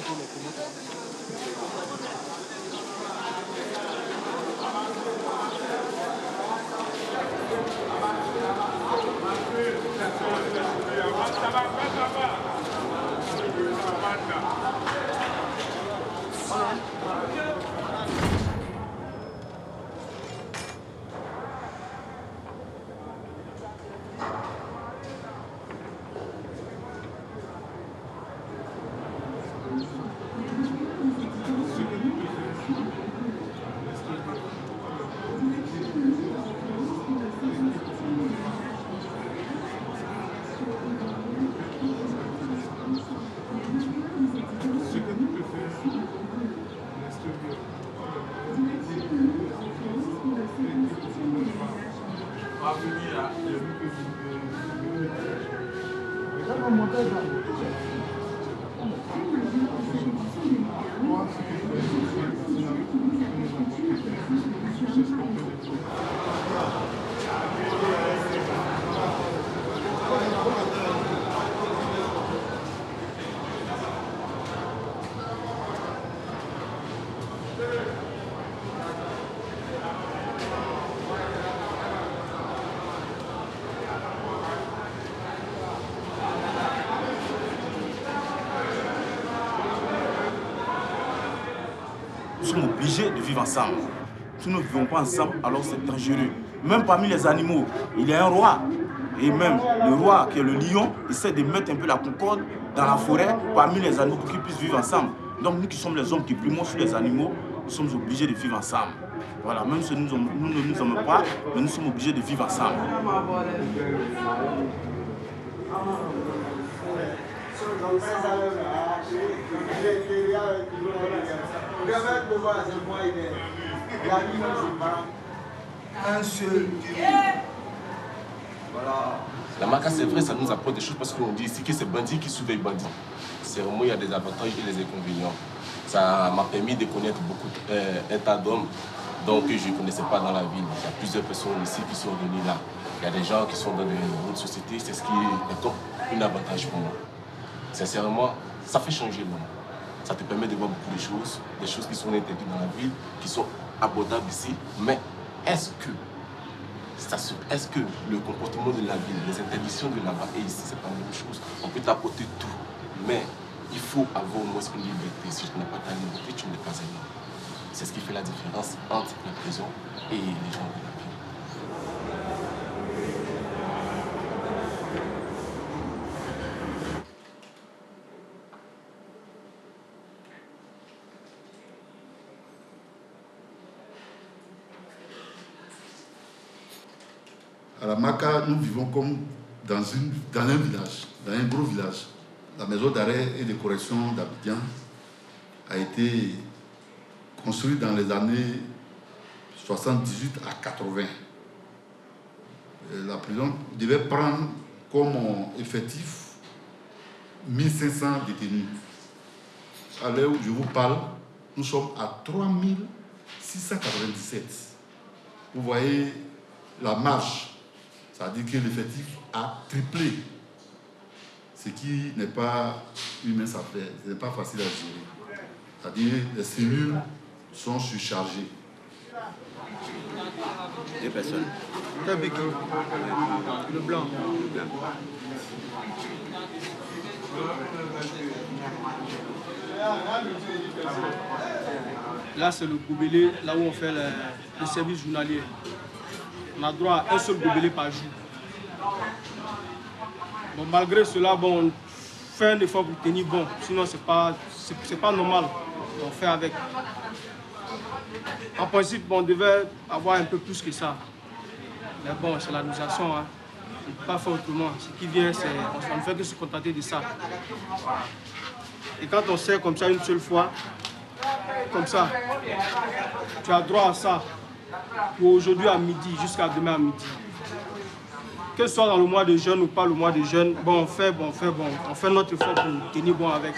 peu les promoteurs. Nous sommes obligés de vivre ensemble. Si nous ne vivons pas ensemble, alors c'est dangereux. Même parmi les animaux, il y a un roi. Et même le roi, qui est le lion, essaie de mettre un peu la concorde dans la forêt parmi les animaux pour qu'ils puissent vivre ensemble. Donc nous qui sommes les hommes qui primons sur les animaux, nous sommes obligés de vivre ensemble. Voilà, même si nous ne nous aimons pas, mais nous sommes obligés de vivre ensemble. La Maka, c'est vrai, ça nous apporte des choses parce qu'on dit ici que c'est bandit qui surveille bandit. C'est vraiment, il y a des avantages et des inconvénients. Ça m'a permis de connaître beaucoup un tas d'hommes donc je ne connaissais pas dans la ville. Il y a plusieurs personnes ici qui sont venues là. Il y a des gens qui sont dans une société, c'est ce qui est un avantage pour moi. Sincèrement, ça fait changer le monde. Ça te permet de voir beaucoup de choses, des choses qui sont interdites dans la ville, qui sont abordables ici. Mais est-ce que le comportement de la ville, les interdictions de là-bas et ici, c'est pas la même chose? On peut t'apporter tout, mais il faut avoir au moins une liberté. Si tu n'as pas ta liberté, tu n'es pas un homme. C'est ce qui fait la différence entre la prison et les gens de la ville. À la Maka, nous vivons comme dans un village, dans un gros village. La maison d'arrêt et de correction d'Abidjan a été construite dans les années 78 à 80. La prison devait prendre comme effectif 1500 détenus. À l'heure où je vous parle, nous sommes à 3697. Vous voyez la marche. Ça veut dire que l'effectif a triplé, ce qui n'est pas une mince affaire, ce n'est pas facile à gérer. C'est-à-dire que les cellules sont surchargées. 2 personnes. Avec le blanc. Là, c'est le gobelet, là où on fait le service journalier. On a droit à un seul gobelet par jour. Bon, malgré cela, bon, on fait un effort pour tenir bon. Sinon, c'est pas normal. On fait avec. En principe, on devait avoir un peu plus que ça. Mais bon, c'est l'administration. Hein. On ne peut pas faire autrement. Ce qui vient, on ne fait que se contenter de ça. Et quand on sert comme ça une seule fois, comme ça, tu as droit à ça. Pour aujourd'hui à midi, jusqu'à demain à midi. Que ce soit dans le mois de jeûne ou pas le mois de jeûne, bon, on fait notre effort pour tenir bon avec.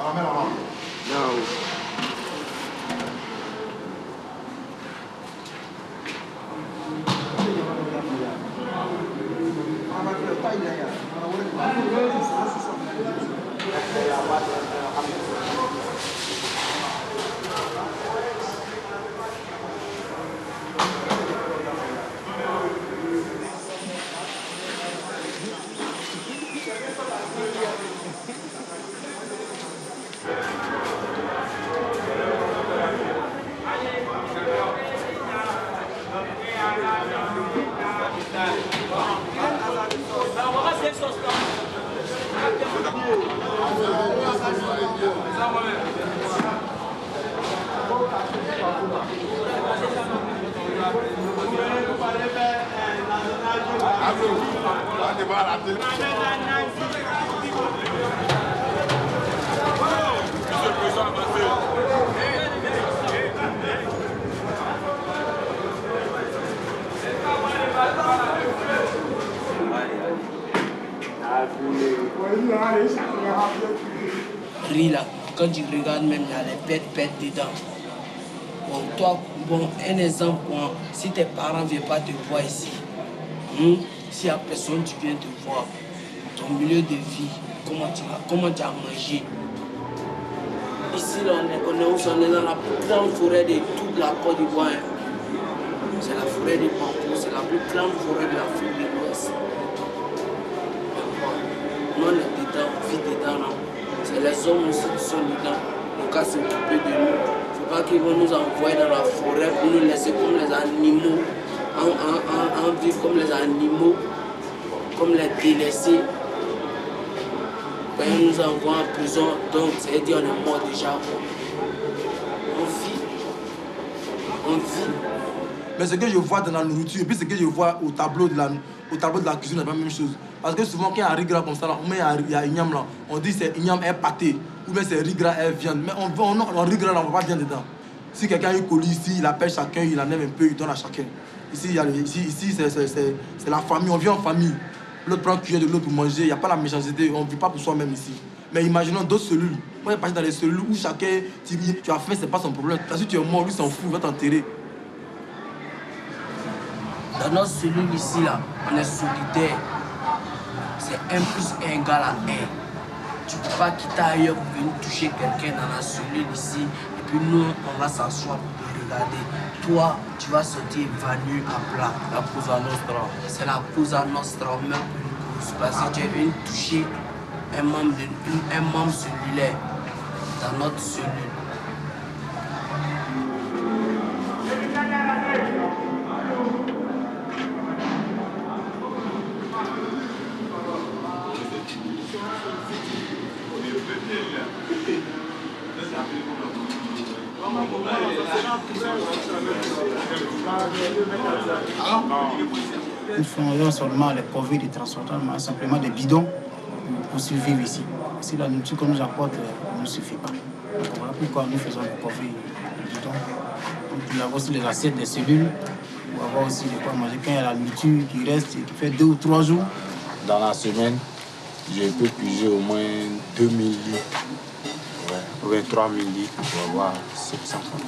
Voilà, mets la main. Riz là, quand tu regardes même, il y a les bêtes dedans. Bon, toi, bon, un exemple, bon, si tes parents ne viennent pas te voir ici, s'il n'y a personne, tu viens te voir, ton milieu de vie, comment tu as mangé. Ici, là, on est dans la plus grande forêt de toute la Côte d'Ivoire. C'est la forêt de Bamako, c'est la plus grande forêt de l'Afrique de l'Ouest. Nous, on est dedans, on vit dedans, là. C'est les hommes aussi qui sont dedans. Le cas s'occuper de nous. Il ne faut pas qu'ils vont nous envoyer dans la forêt pour nous laisser comme les animaux, en vivre comme les animaux, comme les délaissés. Quand ils nous envoient en prison, donc c'est-à-dire on est mort déjà. On vit. Mais ce que je vois dans la nourriture, et puis ce que je vois au tableau de la cuisine, c'est pas la même chose. Parce que souvent, quand il y a un riz gras comme ça, là, il y a igname là, on dit c'est igname est pâté, ou bien c'est riz gras est viande. Mais on riz gras là, on ne va pas viande dedans. Si quelqu'un a un colis ici, il appelle chacun, il enlève un peu, il donne à chacun. Ici, c'est la famille, on vit en famille. L'autre prend cuillère de l'autre pour manger, il n'y a pas la méchanceté, on ne vit pas pour soi-même ici. Mais imaginons d'autres cellules. Moi, j'ai passé dans les cellules où chacun, tu as faim, c'est pas son problème. Si tu es mort, lui s'en fout, il va t'enterrer. Dans notre cellule ici, là, on est solidaire. C'est 1 + 1 égale à 1. Tu ne peux pas quitter ailleurs pour venir toucher quelqu'un dans la cellule ici. Et puis nous, on va s'asseoir pour te regarder. Toi, tu vas sortir évanoui à plat. La Cosa Nostra. C'est la Cosa Nostra, même pour une cause. Parce que tu es venu toucher un membre cellulaire dans notre cellule. Nous faisons seulement les corvées de transportation, simplement des bidons pour survivre ici. Si la nourriture qu'on nous apporte ne suffit pas. Donc voilà pourquoi nous faisons les corvées de bidons. Donc, il y a aussi les assiettes des cellules pour avoir aussi de quoi manger quand il y a la nourriture qui reste et qui fait 2 ou 3 jours. Dans la semaine, je peux puiser au moins 2000 litres, ou 3000 litres pour avoir 700 francs.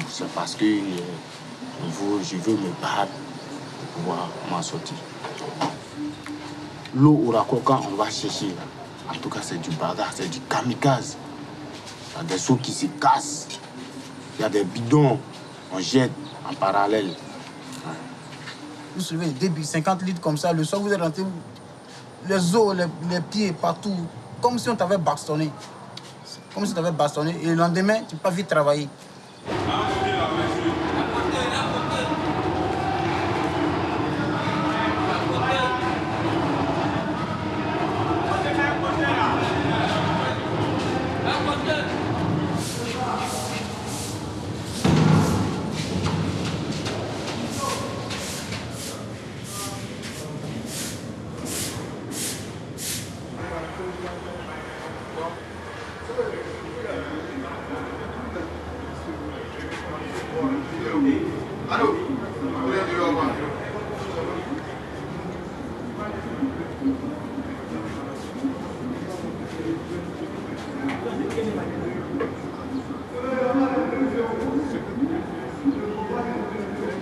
C'est parce que je veux me battre pour pouvoir m'en sortir. L'eau au raccord, quand on va chercher, en tout cas c'est du bagarre, c'est du kamikaze. Il y a des seaux qui se cassent, il y a des bidons, on jette en parallèle. Vous soulevez des débits, 50 litres comme ça, le soir vous êtes rentré, les os, les pieds, partout, comme si on t'avait bastonné. Comme si on t'avait bastonné et le lendemain, tu ne peux pas vite travailler.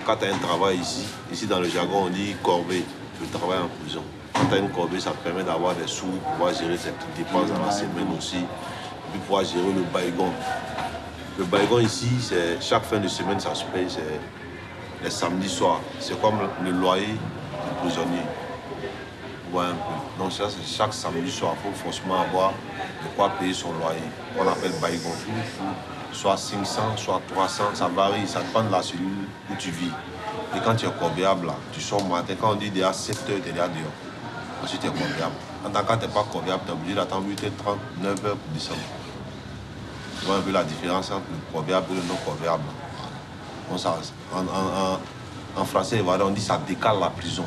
quand tu as un travail ici dans le jargon, on dit corvée, le travail en prison. Quand tu as une corvée, ça te permet d'avoir des sous, pouvoir gérer tes petites dépenses dans la semaine aussi, et puis pouvoir gérer le baïgon. Le baïgon ici, c'est chaque fin de semaine, ça se paye, c'est les samedis soirs. C'est comme le loyer du prisonnier. Ouais, un peu. Donc ça, c'est chaque samedi soir, il faut forcément avoir de quoi payer son loyer. On appelle baïgon. Soit 500, soit 300, ça varie, ça dépend de la cellule où tu vis. Et quand tu es corvéable, là, tu sors matin, quand on dit déjà 7 heures, tu es déjà dehors. Ensuite, tu es corvéable. Quand tu n'es pas corvéable, tu es obligé d'attendre 8h30, 9h pour descendre. Tu vois un peu la différence entre le corvéable et le non corvéable. Bon, ça, en français, voilà, on dit que ça décale la prison.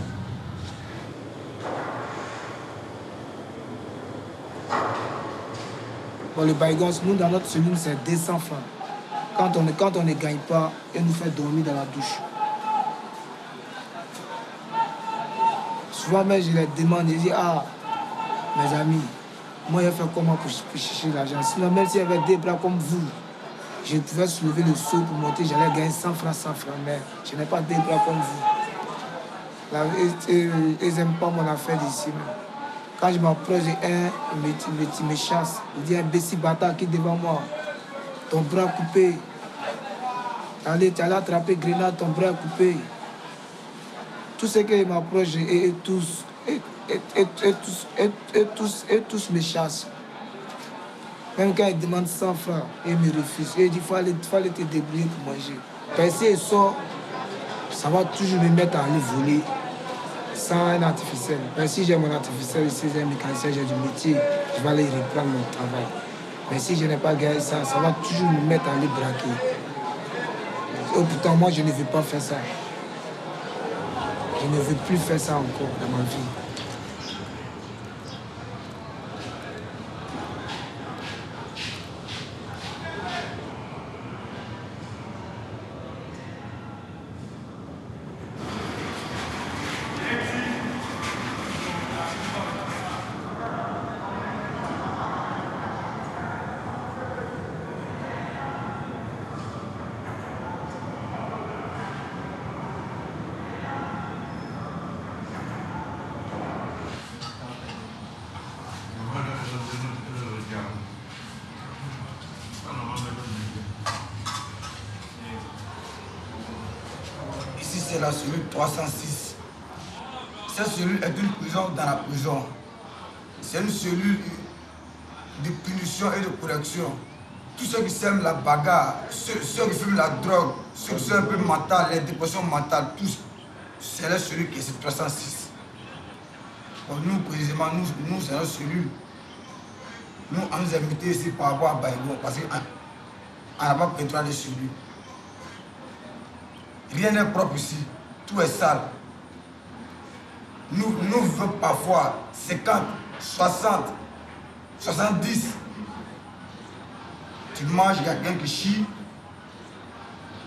Bon, le baïgon, nous, dans notre cellule, c'est 200 francs. Quand on ne gagne pas, il nous fait dormir dans la douche. Souvent, même, je les demande, je dis, ah, mes amis, moi, je fais comment pour chercher l'argent? Sinon, même si j'avais des bras comme vous, je pouvais soulever le seau pour monter, j'allais gagner 100 francs, mais je n'ai pas des bras comme vous. Là, ils n'aiment pas mon affaire d'ici. Quand je m'approche d'un, il me chasse. Il dit, imbécile bâtard qui est devant moi. Ton bras coupé. Tu allais attraper grenade, ton bras coupé. Tout ce qui m'approche et tous me chassent. Même quand ils demandent 100 francs, ils me refusent. Et il dit, il fallait te débrouiller pour manger. Parce qu'il sort, ça va toujours me mettre à aller voler. Sans un artificiel. Mais si j'ai mon artificiel ici, j'ai un mécanicien, j'ai du métier, je vais aller reprendre mon travail. Mais si je n'ai pas gagné ça, ça va toujours me mettre à aller braquer. Et pourtant, moi, je ne veux pas faire ça. Je ne veux plus faire ça encore dans ma vie. C'est la cellule 306. Cette cellule est une prison dans la prison. C'est une cellule de punition et de correction. Tous ceux qui sèment la bagarre, ceux qui fument la drogue, ceux qui sont un peu mentales, les dépressions mentales, tous, c'est la cellule qui est cette 306. Donc nous, précisément, nous c'est notre cellule. Nous, on nous a invités ici par rapport à Baïgon, parce qu'on n'a pas pétrole de cellules. Rien n'est propre ici, tout est sale. Nous vivons parfois 50, 60, 70. Tu manges quelqu'un qui chie,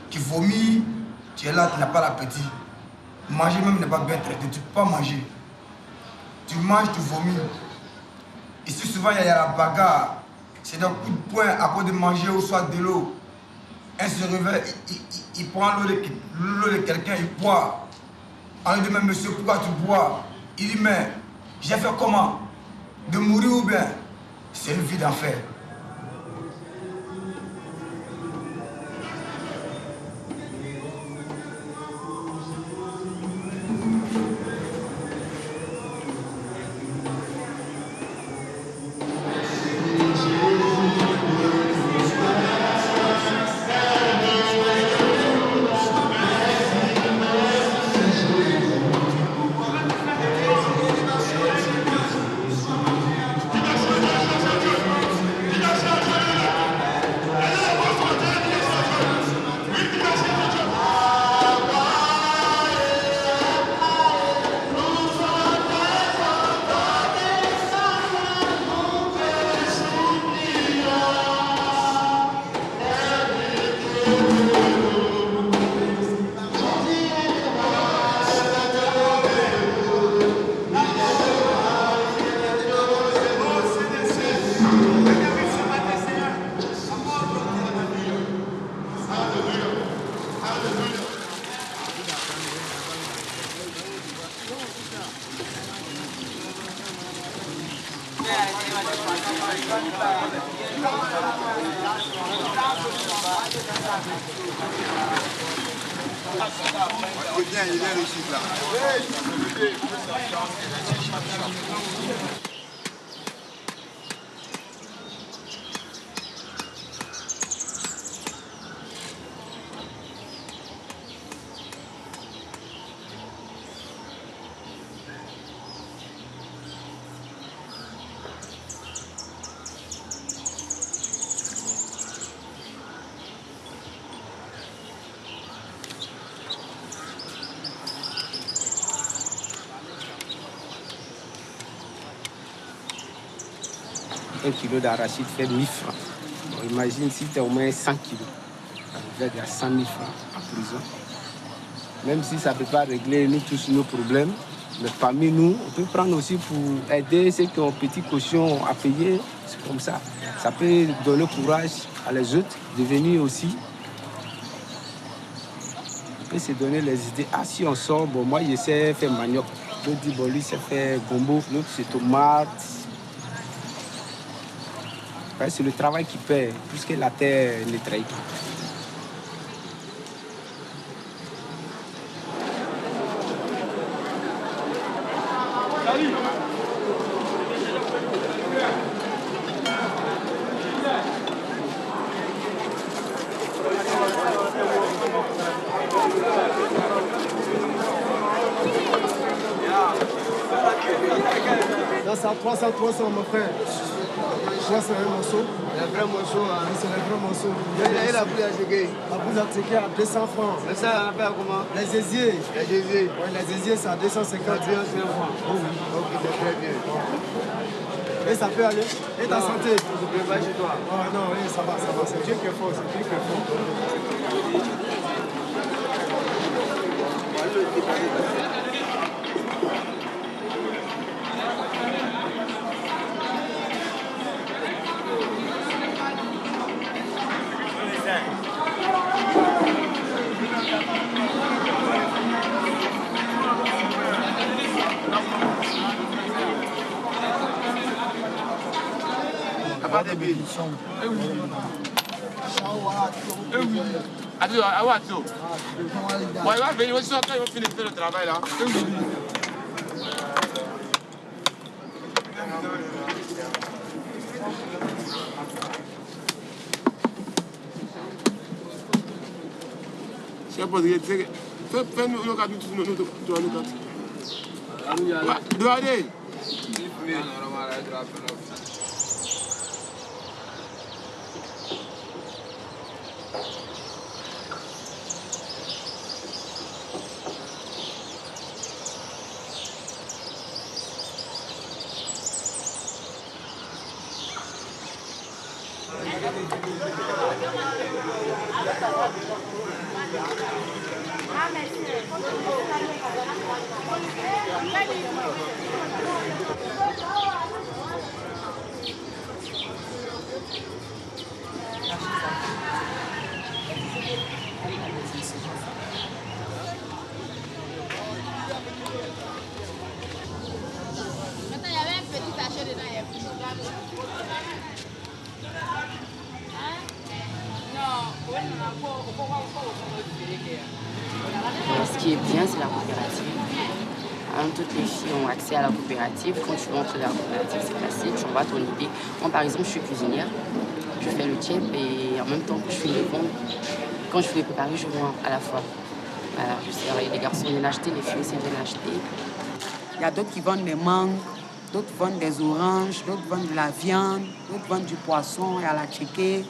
qui vomit, tu es là, tu n'as pas l'appétit. Manger même n'est pas bien traité, tu ne peux pas manger. Tu manges, tu vomis. Ici souvent il y a la bagarre, c'est des coups de poing à cause de manger ou soit de l'eau. Un se réveille, il prend l'eau de quelqu'un, il boit. On lui dit, mais monsieur, pourquoi tu bois? Il dit, mais j'ai fait comment? De mourir ou bien? C'est une vie d'enfer. Bien, il est réussi là. Un kilo d'arachide fait 1000 francs. Bon, imagine si tu as au moins 100 kilos. Ça veut dire 100 000 francs en prison. Même si ça ne peut pas régler nous tous nos problèmes, mais parmi nous, on peut prendre aussi pour aider ceux qui ont petit caution à payer. C'est comme ça. Ça peut donner courage à les autres de venir aussi. On peut se donner les idées. Ah, si on sort, bon, moi je sais faire manioc. L'autre dit, bon, lui sait faire gombo. L'autre c'est tomate. C'est le travail qui paie, puisque la terre ne trahit pas. Là, c'est à 300, mon frère. Ça, c'est un morceau. Le vrai morceau. C'est le vrai morceau. Et la boule à séquer. La boule à séquer à 200 francs. Mais ça, on appelle comment? Les aisiers. Les aisiers. Oui, les aisiers, c'est à 250. 250 francs. Oui. Ok, c'est très bien. Et ça peut aller? Et ta santé? Je ne peux pas chez toi. Oh, non, oui, ça va. C'est Dieu qui est fort, c'est Dieu qui est fort. Pas de billes. Attends, attends. Bon, il va venir aussi quand ils vont finir de faire le travail là. Je sais pas, fais-nous le cadre, nous aller. Ce qui est bien, c'est la coopérative. Toutes les filles ont accès à la coopérative. Quand tu rentres dans la coopérative, c'est facile, tu envoies ton idée. Moi, par exemple, je suis cuisinière. Je fais le tchèp et en même temps que je fais les ventes, quand je fais les préparer, je vends à la fois. Voilà, je sais, les garçons viennent acheter, les filles aussi viennent acheter. Il y a d'autres qui vendent des mangues, d'autres vendent des oranges, d'autres vendent de la viande, d'autres vendent du poisson, il y a la tchéké,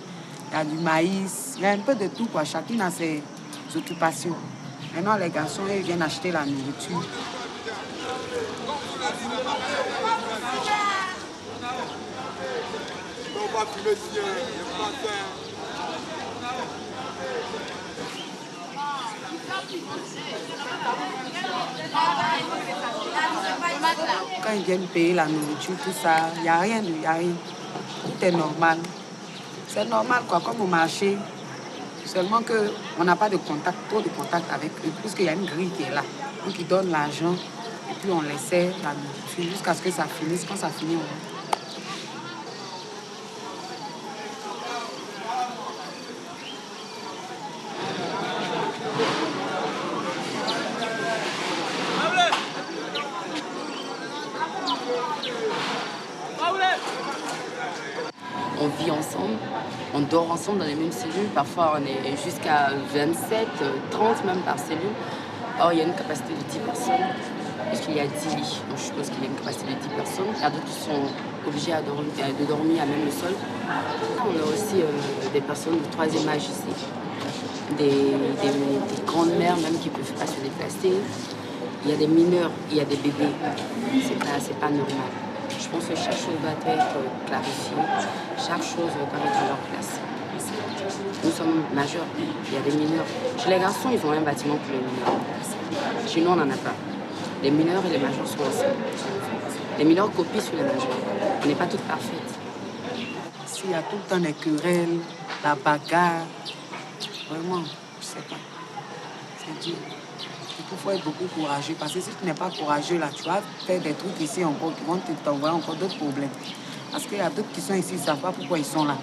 il y a du maïs, il y a un peu de tout, quoi. Chacune a ses occupations. Maintenant, les garçons, ils viennent acheter la nourriture. Quand ils viennent payer la nourriture, tout ça, il n'y a rien, il n'y a rien. Tout est normal. C'est normal, quoi, comme au marché. Seulement qu'on n'a pas de contact, trop de contact avec eux, puisqu'il y a une grille qui est là. Donc ils donnent l'argent et puis on les sert la nourriture jusqu'à ce que ça finisse. Quand ça finit, on on vit ensemble, on dort ensemble dans les mêmes cellules. Parfois, on est jusqu'à 27, 30 même par cellule. Or, il y a une capacité de 10 personnes, puisqu'il y a 10 lits. Donc, je suppose qu'il y a une capacité de 10 personnes. Il y a d'autres qui sont obligés de dormir à même le sol. On a aussi des personnes du troisième âge ici, des grandes-mères même qui ne peuvent pas se déplacer. Il y a des mineurs, il y a des bébés. C'est pas normal. Je pense que chaque chose doit être clarifiée, chaque chose doit être à leur place. Nous sommes majeurs, il y a des mineurs. Chez les garçons, ils ont un bâtiment pour les mineurs. Chez nous, on n'en a pas. Les mineurs et les majeurs sont ensemble. Les mineurs copient sur les majeurs. On n'est pas toutes parfaites. S'il y a tout le temps des querelles, la bagarre, vraiment, je ne sais pas. C'est dur. Il faut être beaucoup courageux. Parce que si tu n'es pas courageux, là, tu vas faire des trucs ici encore qui vont t'envoyer encore d'autres problèmes. Parce qu'il y a d'autres qui sont ici, ils ne savent pas pourquoi ils sont là.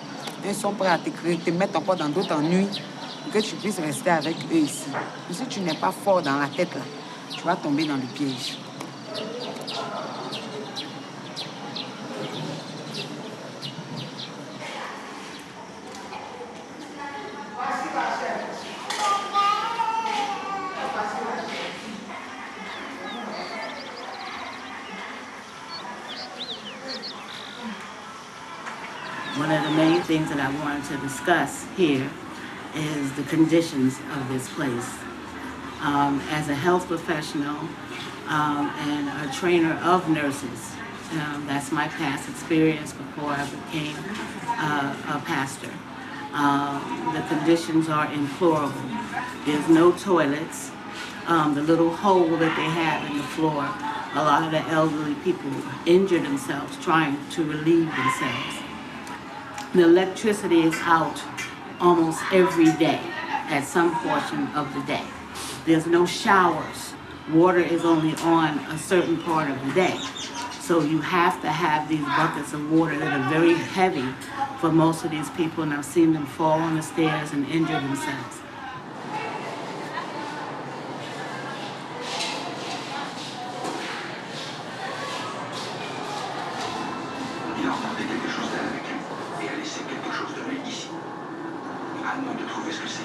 Ils sont prêts à te mettre encore dans d'autres ennuis pour que tu puisses rester avec eux ici. Mais si tu n'es pas fort dans la tête, là, tu vas tomber dans le piège. One of the main things that I wanted to discuss here is the conditions of this place. As a health professional and a trainer of nurses, that's my past experience before I became a pastor. The conditions are deplorable. There's no toilets. The little hole that they have in the floor, a lot of the elderly people injure themselves trying to relieve themselves. The electricity is out almost every day at some portion of the day. There's no showers. Water is only on a certain part of the day. So you have to have these buckets of water that are very heavy for most of these people, and I've seen them fall on the stairs and injure themselves. Il a emporté quelque chose d'elle avec lui et a laissé quelque chose de lui ici. À nous de trouver ce que c'est.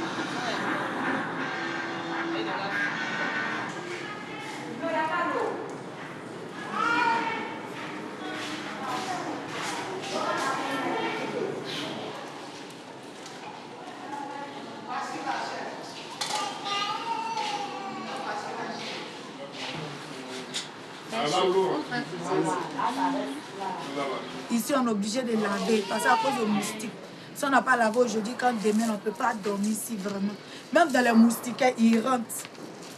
Ici, on est obligé de laver parce qu'à cause des moustiques. Si on n'a pas lavé aujourd'hui, quand demain, on ne peut pas dormir ici vraiment. Même dans les moustiquaires, ils rentrent.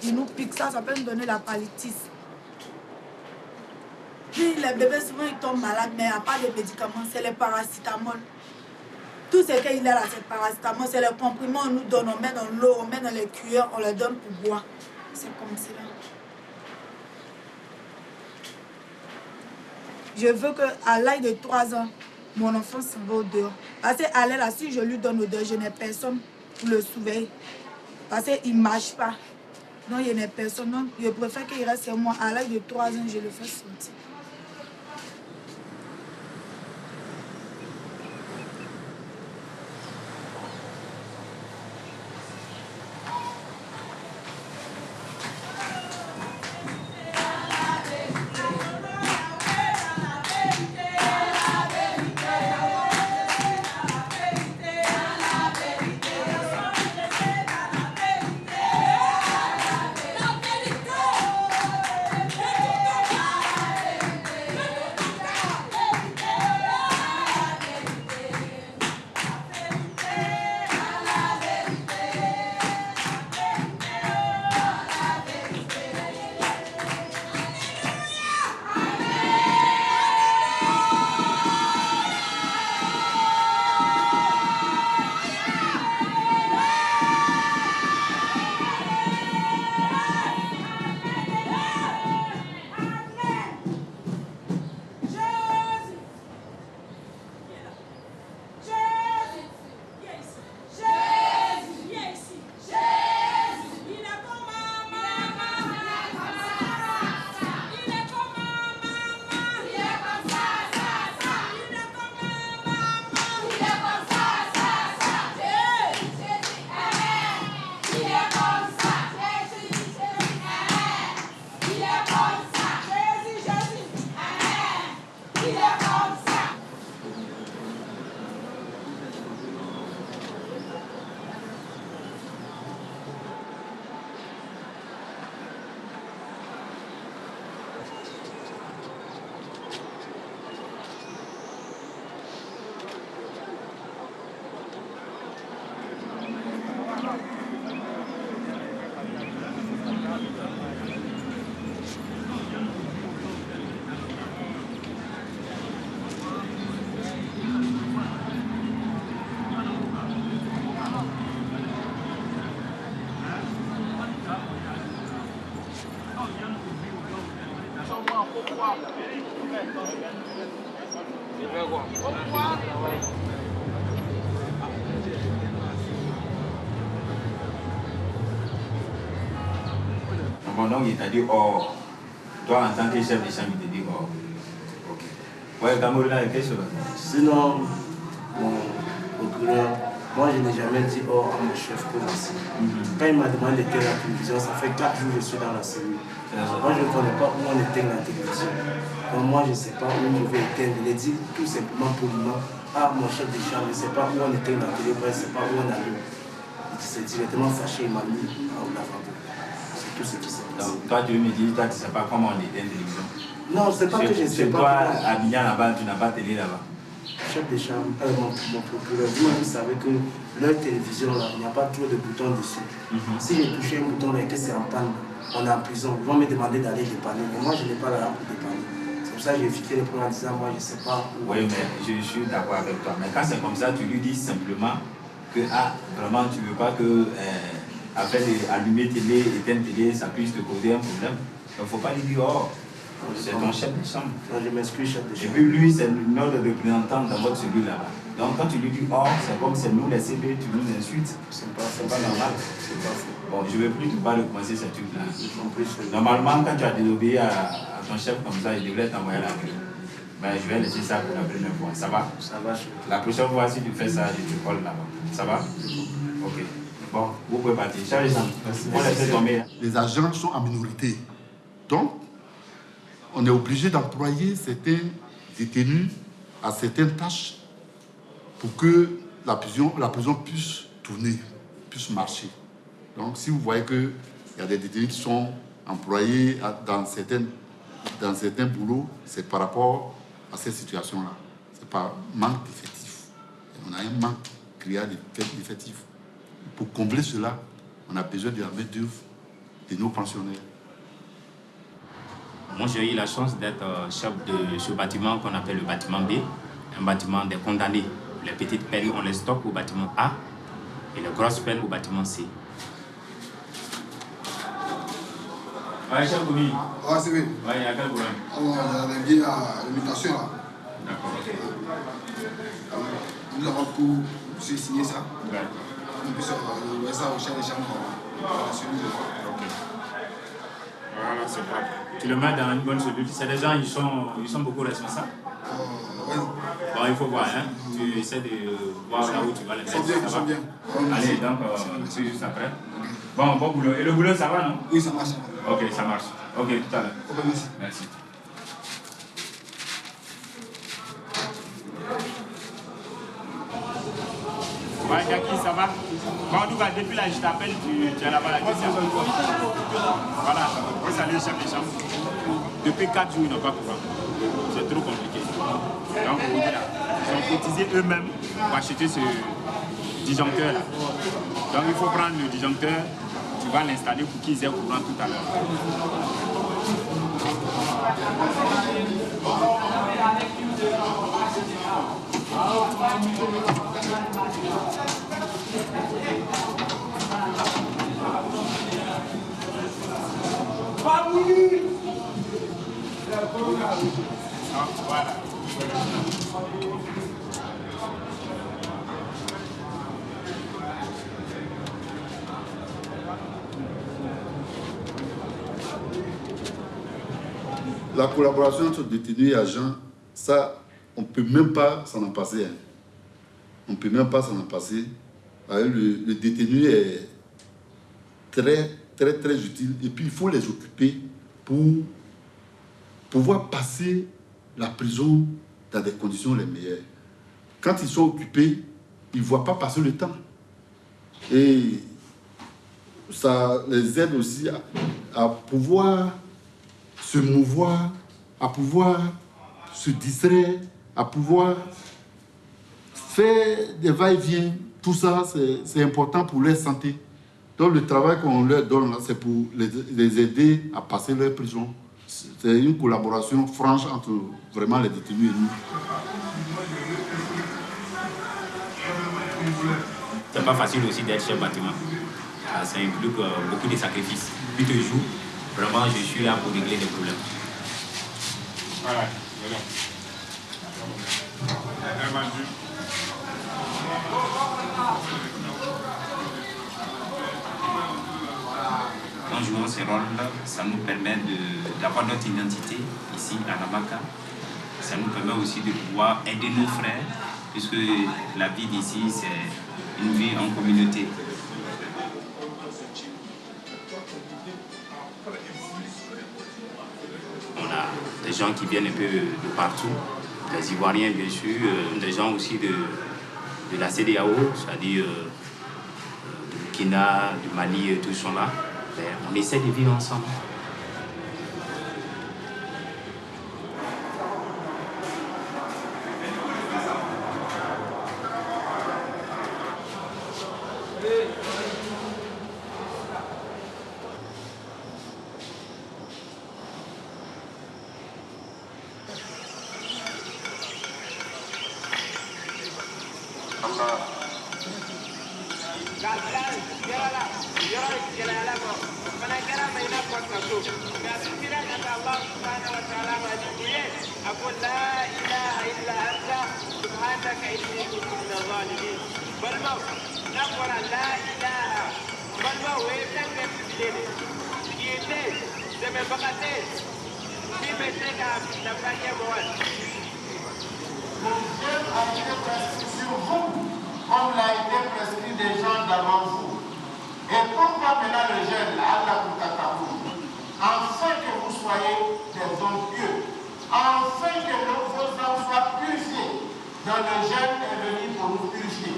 Ils nous piquent ça, ça peut nous donner la palutis. Puis les bébés, souvent, ils tombent malades, mais il n'y a pas de médicaments, c'est les paracétamol. Tout ce qu'il y a là, c'est paracétamol, c'est les comprimés, on nous donne, on met dans l'eau, on met dans les cuillères, on les donne pour boire. C'est comme cela. Je veux qu'à l'âge de 3 ans, mon enfant s'en va au dehors. Parce qu'à là, si je lui donne au dehors, je n'ai personne pour le surveiller. Parce qu'il ne marche pas. Donc, il n'y a personne. Donc, je préfère qu'il reste chez moi. À l'âge de 3 ans, je le fais sortir. Bon, donc il t'a dit, oh, toi en tant que chef de chambre, il t'a dit, oh, ok. Ouais, Cameroun, là, quelque chose. Sinon, mon procureur, moi je n'ai jamais dit oh à mon chef que voici. Quand il m'a demandé d'éteindre la télévision, ça fait 4 jours que je suis dans la cellule. Moi je ne connais pas où on éteint la télévision. Donc moi je ne sais pas où je vais éteindre. Il a dit tout simplement poliment, ah mon chef de chambre, je ne sais pas où on éteint la télévision, je ne sais pas où on allume. Il s'est directement fâché, il m'a mis en lavabo. C'est tout ce qui s'est passé. Donc toi tu me dis, toi tu ne sais pas comment on éteint la télévision. Non, c'est pas que je ne sais pas. Toi, à Abidjan là-bas, tu n'as pas télé là-bas. Chef de chambre, mon procureur, vous savez que leur télévision, là, il n'y a pas trop de boutons dessus. Si j'ai touché un bouton là et que c'est en panne, on est en prison, ils vont me demander d'aller dépanner. Mais moi, je n'ai pas la lampe pour dépanner. C'est pour ça que j'ai évité le problème en disant, moi, je ne sais pas où. Oui, mais je suis d'accord avec toi. Mais quand c'est comme ça, tu lui dis simplement que, ah, vraiment, tu ne veux pas que, après allumer télé, éteindre télé, ça puisse te causer un problème. Il ne faut pas lui dire, oh. C'est ton chef de chambre. Non, je m'excuse, chef de chambre. Et puis lui, c'est notre représentant dans votre cellule là-bas. Donc quand tu lui dis, oh, c'est comme c'est nous les CB, tu nous insultes. C'est pas normal. C'est pas faux. Bon, je ne vais plus te pas recommencer ce truc-là. Normalement, quand tu as désobéi à ton chef comme ça, il devrait t'envoyer à la grille. Mais je vais laisser ça pour la première fois. Ça va? Ça va, chef. La prochaine fois, si tu fais ça, je te colle là-bas. Ça va? Ok. Bon, vous pouvez partir. Charles, on laisse tomber. Les agents sont en minorité. Donc, on est obligé d'employer certains détenus à certaines tâches pour que la prison puisse tourner, puisse marcher. Donc, si vous voyez qu'il y a des détenus qui sont employés dans certains boulots, c'est par rapport à cette situation-là. C'est par manque d'effectifs. On a un manque criard d'effectifs. Pour combler cela, on a besoin de la main-d'œuvre de nos pensionnaires. Moi, j'ai eu la chance d'être chef de ce bâtiment qu'on appelle le bâtiment B, un bâtiment des condamnés. Les petites peines, on les stocke au bâtiment A et les grosses peines au bâtiment C. Ouais, chef Goumi. Ah, c'est vrai. Ouais, il y a quel problème? Alors, il y a des biens à l'imitation là. D'accord. Nous avons tout signé ça. Ouais. On peut envoyer ça au chef de chambre à la cellule. Ok. Voilà, c'est vrai. Tu le mets dans une bonne cellule. C'est des gens, ils sont beaucoup responsables. Oui. Bon, il faut voir, hein. Tu essaies de voir là où tu vas les mettre. Ils sont bien. Allez, donc, c'est juste après. Bon boulot. Et le boulot, ça va, non? Oui, ça marche. Ok, ça marche. Ok, tout à l'heure. Merci. Merci. Ouais, Jackie, ça va? Bon, en tout cas, depuis là, je t'appelle, tu es là-bas la question. Voilà, on va saluer chef de chambre. Depuis 4 jours, ils n'ont pas courant. C'est trop compliqué. Donc, ils ont cotisé eux-mêmes pour acheter ce disjoncteur-là. Donc, il faut prendre le disjoncteur, tu vas l'installer pour qu'ils aient courant tout à l'heure. Voilà. La collaboration entre détenus et agents, ça, on ne peut même pas s'en en passer. Hein. On ne peut même pas s'en en passer. Le détenu est très utile. Et puis, il faut les occuper pour pouvoir passer la prison dans des conditions les meilleures. Quand ils sont occupés, ils ne voient pas passer le temps. Et ça les aide aussi à pouvoir se mouvoir, à pouvoir se distraire, à pouvoir faire des va-et-vient. Tout ça, c'est important pour leur santé. Donc le travail qu'on leur donne, c'est pour les aider à passer leur prison. C'est une collaboration franche entre vraiment les détenus et nous. C'est pas facile aussi d'être chef bâtiment. Ça implique beaucoup de sacrifices. Puis toujours, vraiment, je suis là pour régler des problèmes. Voilà, voilà. vendu. En jouant ces rôles, ça nous permet d'avoir notre identité ici à Namaka. Ça nous permet aussi de pouvoir aider nos frères, puisque la vie d'ici, c'est une vie en communauté. On a des gens qui viennent un peu de partout, des Ivoiriens bien sûr, des gens aussi de la CEDEAO, c'est-à-dire du Burkina, du Mali, tous sont là. On essaie de vivre ensemble. Comme l'a été prescrit des gens d'avant vous. Et pourquoi maintenant le jeûne, afin que vous soyez des hommes pieux, afin que vos âmes soient purifiées. Dans le jeûne est venu pour nous purifier.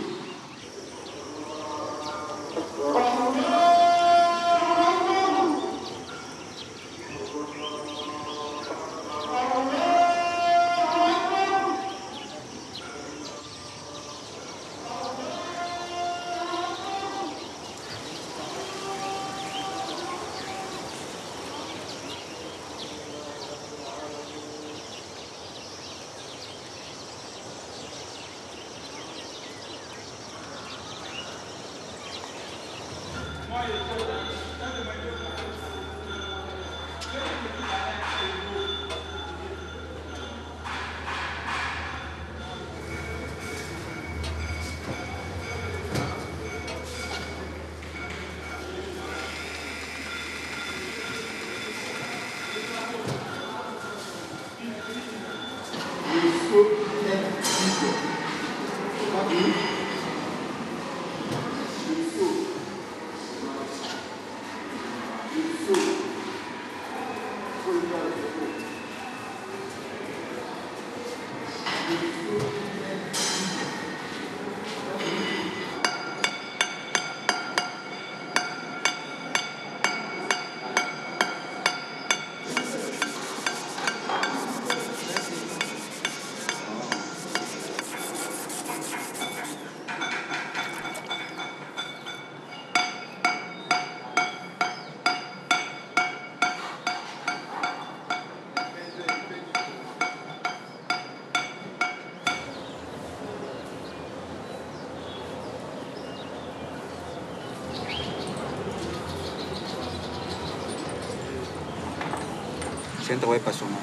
C'est un travail passionnant.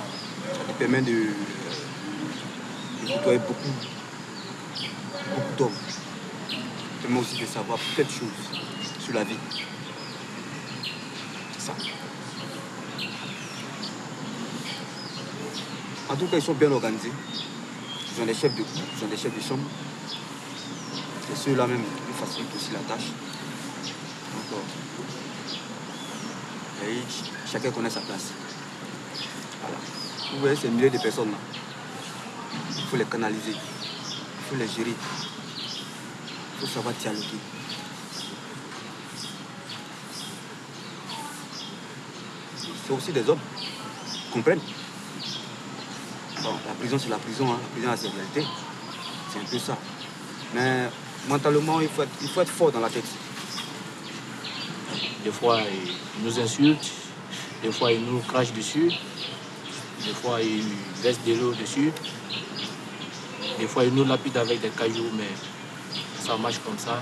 Ça te permet de côtoyer beaucoup d'hommes. Ça te permet aussi de savoir plein de choses sur la vie. C'est ça. En tout cas, ils sont bien organisés. Ils ont des chefs de groupe, ils ont des chefs de chambre. C'est ceux-là même qui facilitent aussi la tâche. Donc, chacun connaît sa place. Voilà. Vous voyez ces milliers de personnes là. Il faut les canaliser. Il faut les gérer. Il faut savoir dialoguer. C'est aussi des hommes qui comprennent. Bon, la prison c'est la prison, hein. La prison a ses réalités. C'est un peu ça. Mais mentalement, il faut être fort dans la tête. Des fois, ils nous insultent. Des fois, ils nous crachent dessus. Des fois, ils versent de l'eau dessus. Des fois, ils nous lapident avec des cailloux, mais ça marche comme ça.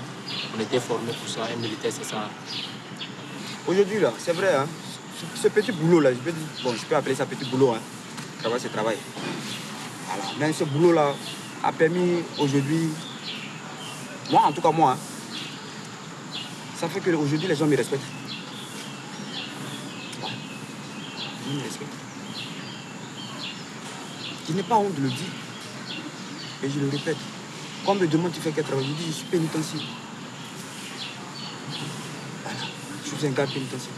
On était formés pour ça. Un militaire, c'est ça. Aujourd'hui, là, c'est vrai, hein, ce petit boulot-là, je peux appeler ça petit boulot. Hein. Travail, c'est travail. Voilà. Mais ce boulot-là, a permis aujourd'hui, moi en tout cas moi, hein, ça fait qu'aujourd'hui les gens me respectent. Ouais. Ils me respectent. Je n'ai pas honte de le dire. Et je le répète. Quand on me demande tu fais quel travail, je dis je suis pénitencier. Voilà. Je suis un gars pénitentiaire.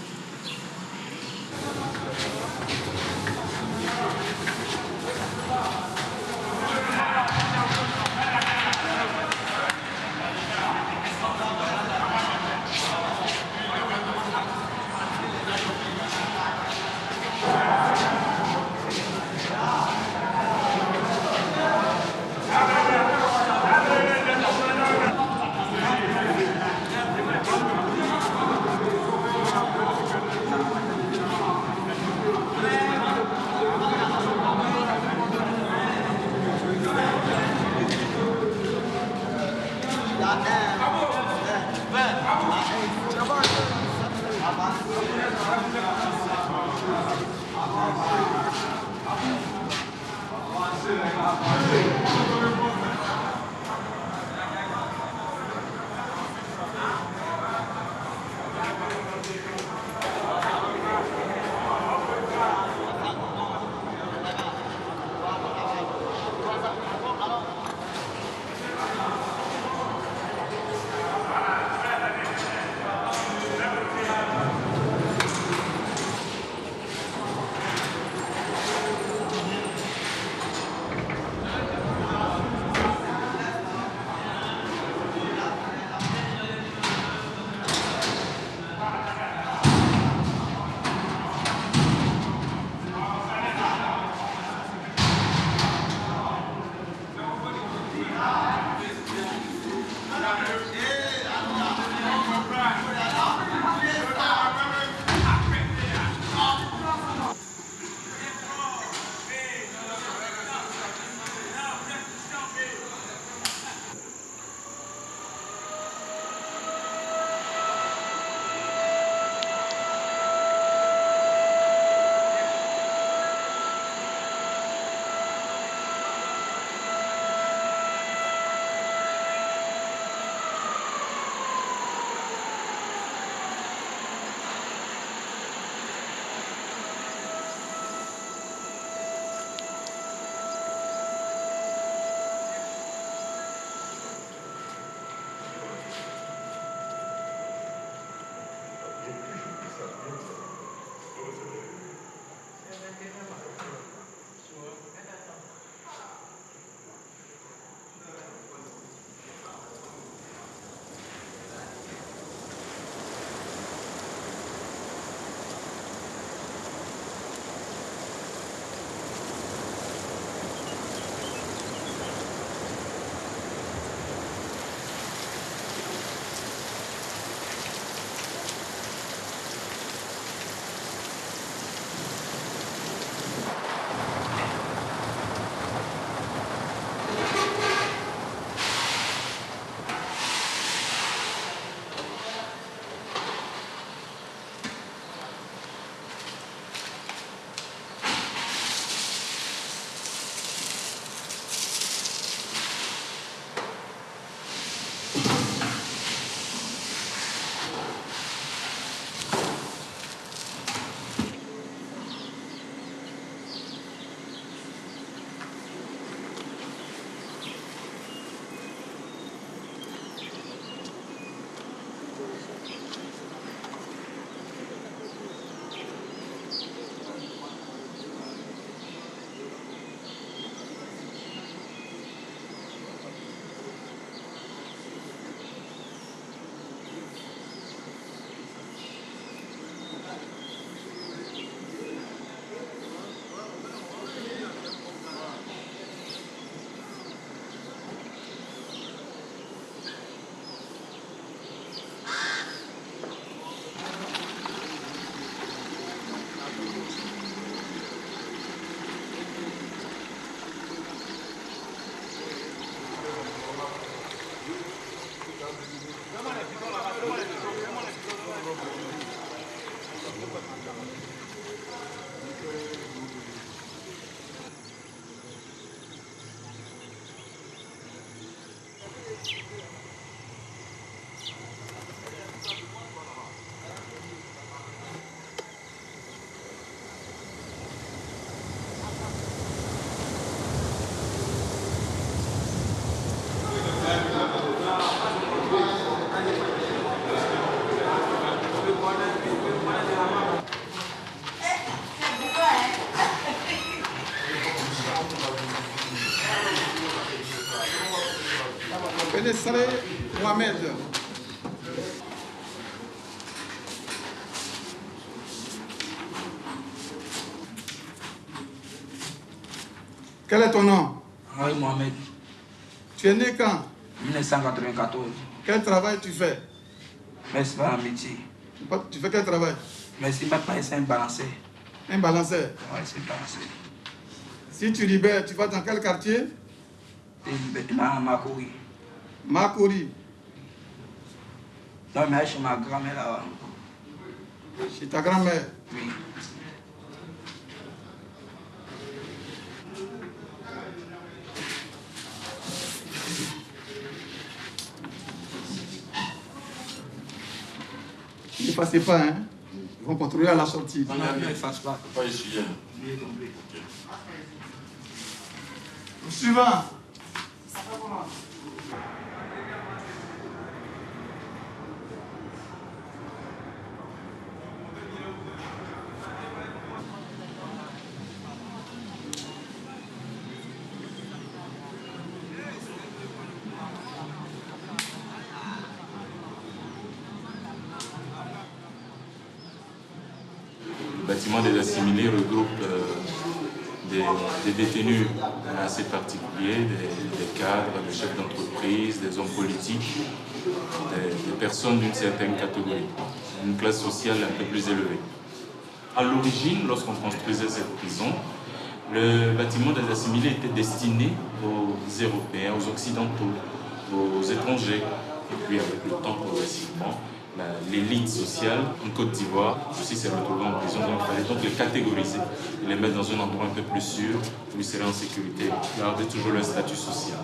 Saleh Mohamed. Quel est ton nom? Oui, Mohamed. Tu es né quand? 1994. Quel travail tu fais? Mais c'est pas un métier. Tu fais quel travail? Mais c'est pas c'est un balanceur. Un balanceur? Oui, c'est un balanceur. Si tu libères, tu vas dans quel quartier? Dans Makori. Makori? Non, mais chez ma grand-mère là-bas. Chez ta grand-mère? Oui. Ne passez pas, hein? Ils vont contrôler à la sortie. Non, ne fasse pas. Pas ici, hein? Suivant. Le bâtiment des assimilés regroupe des détenus assez particuliers, des cadres, des chefs d'entreprise, des hommes politiques, des personnes d'une certaine catégorie, une classe sociale un peu plus élevée. À l'origine, lorsqu'on construisait cette prison, le bâtiment des assimilés était destiné aux Européens, aux Occidentaux, aux étrangers. Et puis avec le temps, progressivement, l'élite sociale en Côte d'Ivoire aussi s'est retrouvée en prison, donc il fallait donc les catégoriser et les mettre dans un endroit un peu plus sûr où ils seraient en sécurité, garder toujours leur statut social.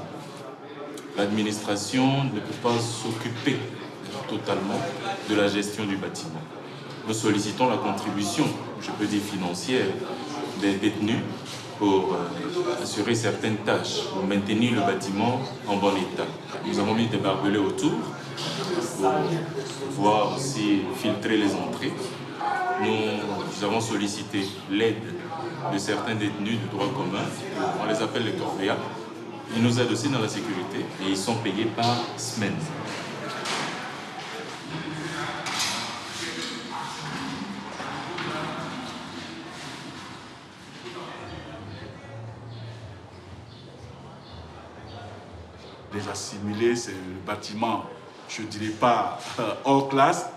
L'administration ne peut pas s'occuper totalement de la gestion du bâtiment. Nous sollicitons la contribution, je peux dire financière, des détenus pour assurer certaines tâches, pour maintenir le bâtiment en bon état. Nous avons mis des barbelés autour pour pouvoir aussi filtrer les entrées. Nous avons sollicité l'aide de certains détenus de droit commun, on les appelle les corvéas. Ils nous aident aussi dans la sécurité et ils sont payés par semaine. Les assimilés, c'est le bâtiment, je ne dirais pas hors classe,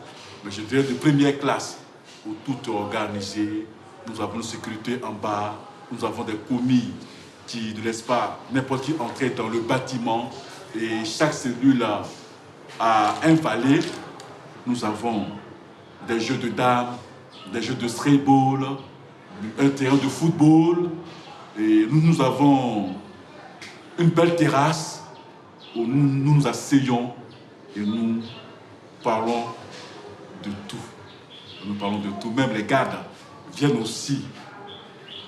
mais je dirais de première classe, où tout est organisé. Nous avons une sécurité en bas, nous avons des commis qui ne laissent pas n'importe qui entrer dans le bâtiment. Et chaque cellule a un valet. Nous avons des jeux de dames, des jeux de street ball, un terrain de football. Et nous avons une belle terrasse où nous nous asseyons et nous parlons de tout. Nous parlons de tout. Même les gardes viennent aussi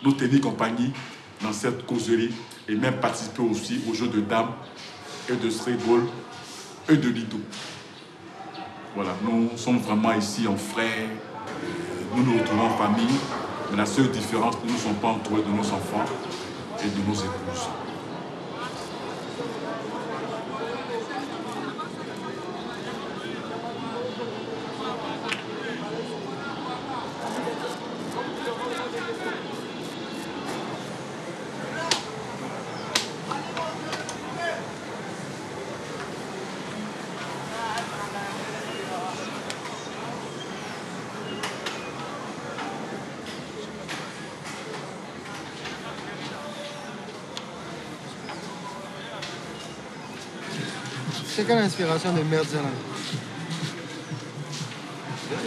nous tenir compagnie dans cette causerie et même participer aussi aux jeux de dames et de street ball et de lido. Voilà, nous sommes vraiment ici en frères. Nous nous retrouvons en famille, mais la seule différence, nous ne sommes pas entourés de nos enfants et de nos épouses. C'est quelle inspiration de merde ça là?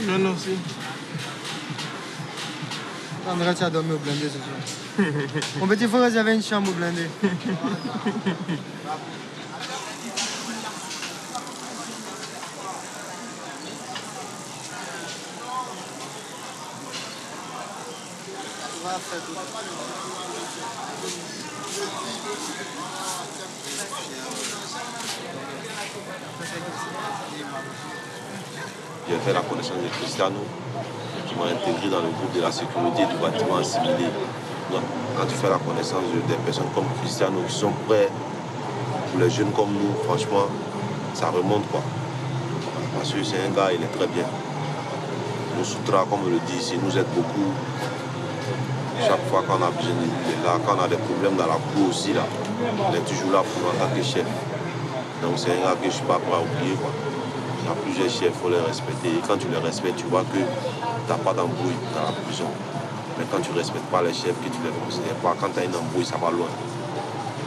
Non, non, aussi. André, tu as dormi au blindé ce soir. Mon petit frère, j'avais une chambre au blindé. J'ai fait la connaissance de Cristiano, qui m'a intégré dans le groupe de la sécurité du bâtiment assimilé. Donc, quand tu fais la connaissance des personnes comme Cristiano qui sont prêts pour les jeunes comme nous, franchement, ça remonte quoi. Parce que c'est un gars, il est très bien. Nous Soutra, comme on le dit ici, nous aide beaucoup. Chaque fois qu'on a besoin de lui, il est là. Quand on a des problèmes dans la cour aussi, là, il est toujours là pour nous en tant que chef. Donc c'est un gars que je ne suis pas prêt à oublier quoi. Il y a plusieurs chefs, il faut les respecter. Et quand tu les respectes, tu vois que tu n'as pas d'embrouille dans la prison. Mais quand tu ne respectes pas les chefs, que tu ne les considères pas, quand tu as une embrouille, ça va loin.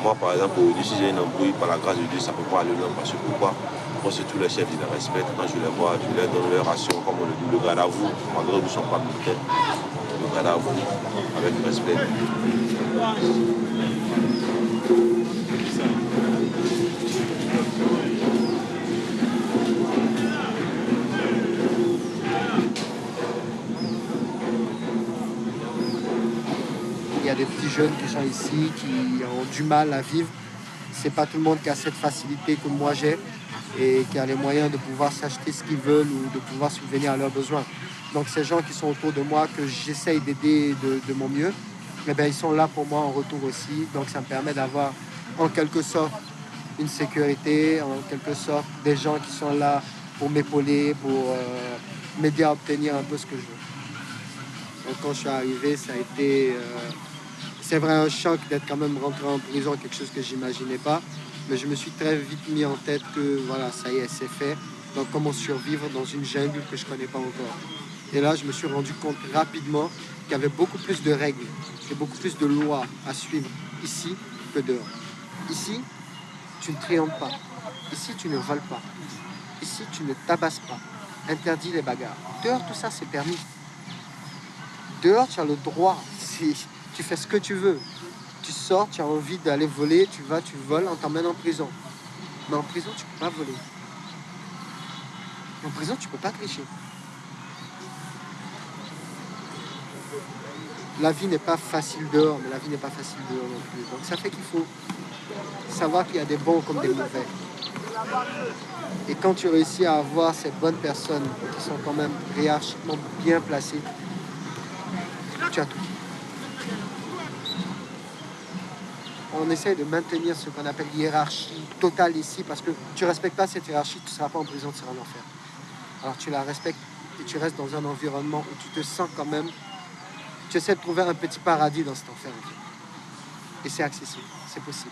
Moi, par exemple, aujourd'hui, si j'ai une embrouille, par la grâce de Dieu, ça ne peut pas aller loin. Parce que pourquoi? Moi, c'est tous les chefs, je les respecte. Quand je les vois, je leur donne leur ration, comme on le dit, le garde à vous, malgré qu'ils ne sont pas militaires. Le garde à vous, avec respect. Il y a des petits jeunes qui sont ici, qui ont du mal à vivre. C'est pas tout le monde qui a cette facilité que moi j'ai et qui a les moyens de pouvoir s'acheter ce qu'ils veulent ou de pouvoir subvenir à leurs besoins. Donc ces gens qui sont autour de moi, que j'essaye d'aider de mon mieux, eh bien, ils sont là pour moi en retour aussi. Donc ça me permet d'avoir en quelque sorte une sécurité, en quelque sorte des gens qui sont là pour m'épauler, pour m'aider à obtenir un peu ce que je veux. Donc quand je suis arrivé, ça a été... c'est vrai un choc d'être quand même rentré en prison, quelque chose que j'imaginais pas. Mais je me suis très vite mis en tête que voilà, ça y est, c'est fait. Donc comment survivre dans une jungle que je connais pas encore. Et là, je me suis rendu compte rapidement qu'il y avait beaucoup plus de règles et beaucoup plus de lois à suivre ici que dehors. Ici, tu ne triomphes pas. Ici, tu ne voles pas. Ici, tu ne tabasses pas. Interdit les bagarres. Dehors, tout ça, c'est permis. Dehors, tu as le droit. Tu fais ce que tu veux. Tu sors, tu as envie d'aller voler, tu vas, tu voles, on t'emmène en prison. Mais en prison, tu ne peux pas voler. En prison, tu ne peux pas tricher. La vie n'est pas facile dehors, mais la vie n'est pas facile dehors non plus. Donc ça fait qu'il faut savoir qu'il y a des bons comme des mauvais. Et quand tu réussis à avoir ces bonnes personnes qui sont quand même hiérarchiquement bien placées, tu as tout. On essaie de maintenir ce qu'on appelle hiérarchie totale ici, parce que tu ne respectes pas cette hiérarchie, tu ne seras pas en prison, tu seras en enfer. Alors tu la respectes et tu restes dans un environnement où tu te sens quand même... Tu essaies de trouver un petit paradis dans cet enfer. Et c'est accessible, c'est possible.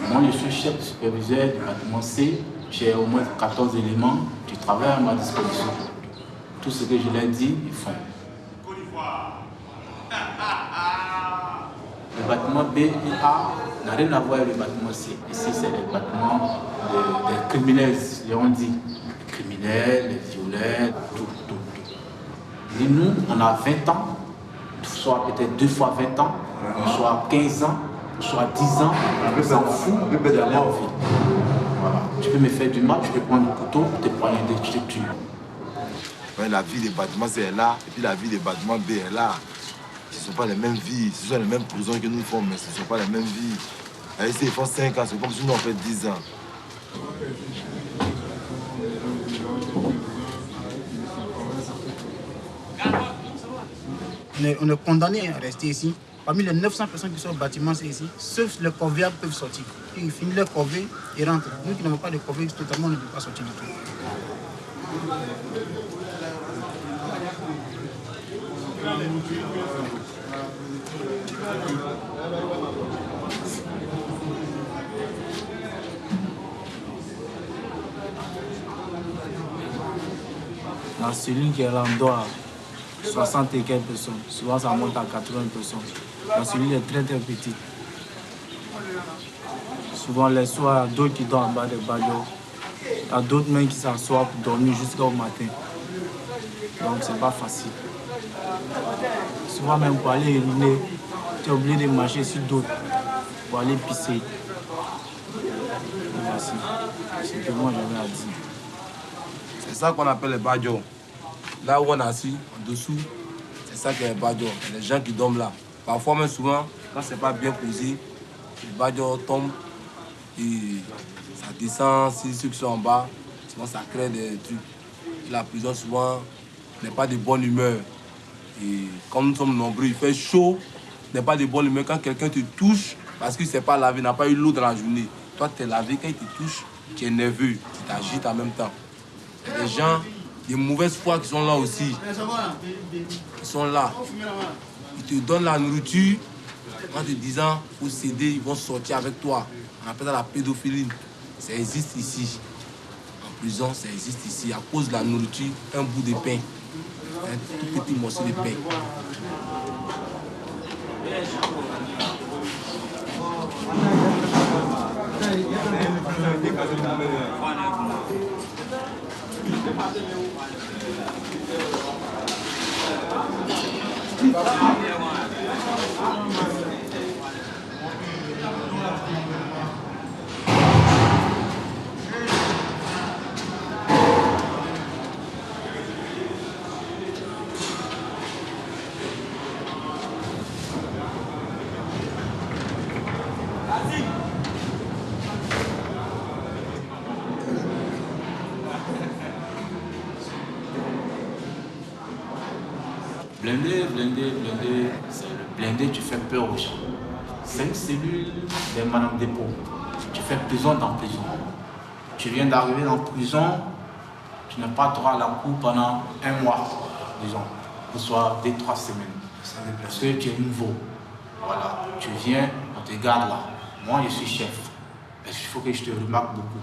Moi, je suis chef superviseur du bâtiment C. J'ai au moins 14 éléments du travail à ma disposition. Tout ce que je leur dis, ils font. Le bâtiment B et A n'a rien à voir avec le bâtiment C. Ici, c'est le bâtiment des criminels, on dit. Les criminels, les violeurs, tout. Et nous, on a 20 ans, soit peut-être 2 fois 20 ans, soit 15 ans, soit 10 ans, on s'en fout de leur vie. Voilà. Tu peux me faire du mal, tu peux prendre le couteau, te poigner des structures. Ouais, la vie des bâtiments C est là, et puis la vie des bâtiments B est là. Ce ne sont pas les mêmes vies, ce sont les mêmes prisons que nous font, mais ce ne sont pas les mêmes vies. Allez, ils font 5 ans, c'est comme si nous on fait 10 ans. On est condamné à rester ici. Parmi les 900 personnes qui sont au bâtiment, c'est ici. Sauf les corvéables peuvent sortir. Ils finissent leur corvée et rentrent. Nous qui n'avons pas de corvée, totalement, on ne peut pas sortir du tout. La cellule qui est là, on doit 60 et quelques personnes. Souvent, ça monte à 80 personnes. La cellule est très très petite. Souvent, les soirs, il y a d'autres qui dorment en bas des badges. Il y a d'autres même qui s'assoient pour dormir jusqu'au matin. Donc, c'est pas facile. Souvent, même pour aller uriner, tu es obligé de marcher sur d'autres pour aller pisser. Voici. C'est ce que moi j'avais à dire. C'est ça qu'on appelle les badjos. Là où on est assis, en dessous, c'est ça qui est les badjos. Les gens qui dorment là. Parfois, même souvent, quand c'est pas bien posé, les badjos tombent et ça descend. Si ceux qui sont en bas, souvent ça crée des trucs. Et la prison, souvent, n'est pas de bonne humeur. Et comme nous sommes nombreux, il fait chaud, n'est pas de bonne humeur. Quand quelqu'un te touche, parce qu'il ne s'est pas lavé, n'a pas eu l'eau dans la journée, toi, tu es lavé, quand il te touche, tu es nerveux, tu t'agites en même temps. Il y a des gens, des mauvaises foi qui sont là aussi. Ils sont là. Ils te donnent la nourriture en te disant, pour céder, ils vont sortir avec toi. On appelle ça la pédophilie. Ça existe ici. En prison, ça existe ici. À cause de la nourriture, un bout de pain. Un tout petit morceau de pain. Blindé, c'est le blindé, tu fais peur aux gens. 5 cellules, des Madame Dépôt. Tu fais prison dans prison. Tu viens d'arriver dans prison, tu n'as pas droit à la cour pendant 1 mois, disons, ou soit 2-3 semaines. Parce que tu es nouveau. Voilà, tu viens, on te garde là. Moi, je suis chef. Parce qu'il faut que je te remarque beaucoup.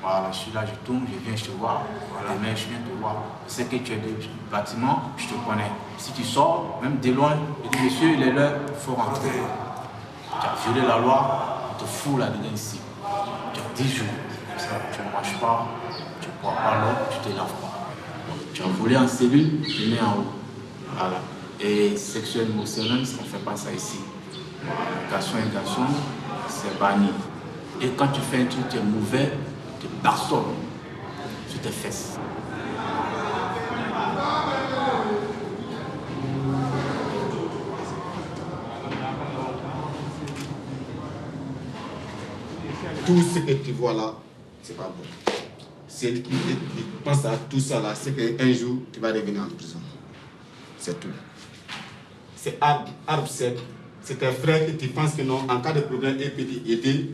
Voilà, je suis là, je tourne, je viens, je te vois. Voilà. Demain, je viens te voir. Je sais que tu es du bâtiment, je te connais. Si tu sors, même de loin, je dis, monsieur, il est l'heure, il faut rentrer. Tu as violé la loi, on te fout là-dedans ici. Tu as 10 jours. Comme ça, tu ne marches pas, tu ne bois pas l'eau, tu ne te laves pas. Tu as volé en cellule, tu mets en haut. Voilà. Et sexuel émotionnel, on ne fait pas ça ici. Garçon et garçon, c'est banni. Et quand tu fais un truc, tu es mauvais, tu bastonnes sur tes fesses. Tout ce que tu vois là, c'est pas bon. Celle qui pense à tout ça là, c'est qu'un jour, tu vas revenir en prison. C'est tout. C'est arbre sec. C'est tes frères que tu penses que non, en cas de problème, ils peuvent t'aider.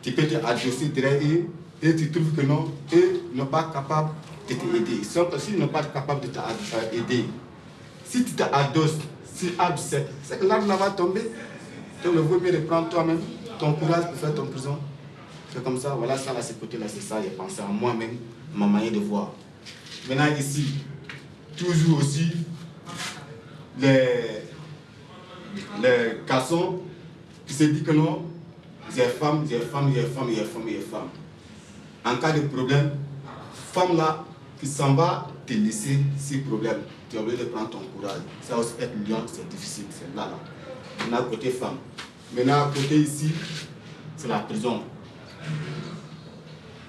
Tu peux te adresser derrière eux et tu trouves que non, eux ne sont pas capables de t'aider. S'ils ne sont pas capables de t'aider, si tu t'adosses sur l'arbre sec, c'est que l'arbre là va tomber. Donc, il vaut mieux reprendre toi-même ton courage pour faire ton prison. C'est comme ça, voilà, ça là, ce côté-là, c'est ça, j'ai pensé à moi-même, ma manière de voir. Maintenant, ici, toujours aussi, les garçons qui se disent que non, j'ai femme. En cas de problème, femme là qui s'en va te laisser ces problèmes. Tu es obligé de prendre ton courage. Ça aussi, être lion, c'est difficile, c'est là. Maintenant, côté femme. Maintenant, côté ici, c'est la prison.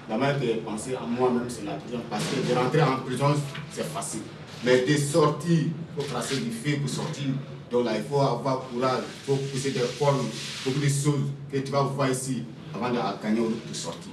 La manière de penser à moi-même, c'est la prison. Parce que de rentrer en prison, c'est facile. Mais de sortir, il faut tracer du feu pour sortir. Donc là, il faut avoir courage, il faut pousser des formes, beaucoup de choses que tu vas voir ici avant de gagner pour sortir.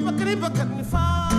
Bakari bakat ni fa